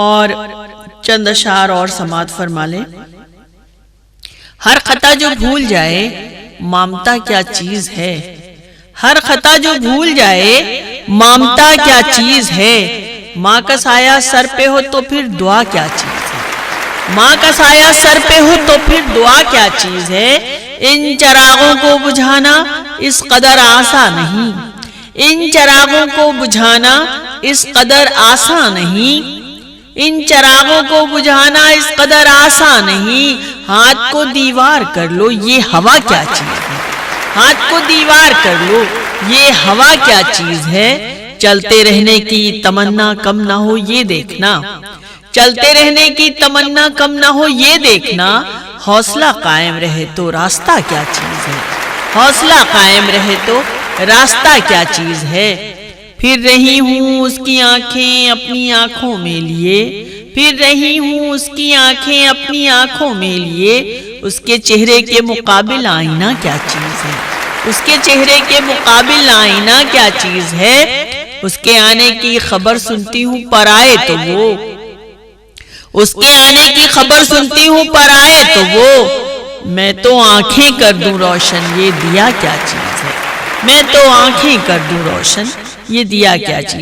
اور چند اشعار اور سماعت فرما لیں۔ ہر خطا جو بھول جائے مامتا کیا چیز ہے، ہر خطا جو بھول جائے مامتا کیا چیز ہے، ماں کا سایہ سر پہ ہو تو پھر دعا کیا چیز ہے، ماں کا سایہ سر پہ ہو تو پھر دعا کیا چیز ہے۔ ان چراغوں کو بجھانا اس قدر آسان نہیں، ان چراغوں کو بجھانا اس قدر آسان نہیں، ان چراغوں کو بجھانا اس قدر آسان نہیں۔ ہاتھ کو دیوار کر لو یہ ہوا کیا چیز ہے، ہاتھ کو دیوار کر لو یہ ہوا کیا چیز ہے۔ چلتے رہنے کی تمنا کم نہ ہو یہ دیکھنا، چلتے رہنے کی تمنا کم نہ ہو یہ دیکھنا، حوصلہ قائم رہے تو راستہ کیا چیز ہے، حوصلہ قائم رہے تو راستہ کیا چیز ہے۔ پھر رہی ہوں اس کی آنکھیں اپنی آنکھوں میں لیے، پھر رہی ہوں اس کی آنکھیں اپنی آنکھوں میں لیے، اس کے چہرے کے مقابل آئینہ کیا چیز ہے، اس کے چہرے کے مقابل آئینہ کیا چیز ہے۔ اس کے آنے کی خبر سنتی ہوں پر آئے تو وہ، اس کے آنے کی خبر سنتی ہوں پر آئے تو وہ، میں تو آنکھیں کر دوں روشن یہ دیا کیا چیز ہے، میں تو آنکھیں کر دوں روشن یہ دیا کیا چیز ہے۔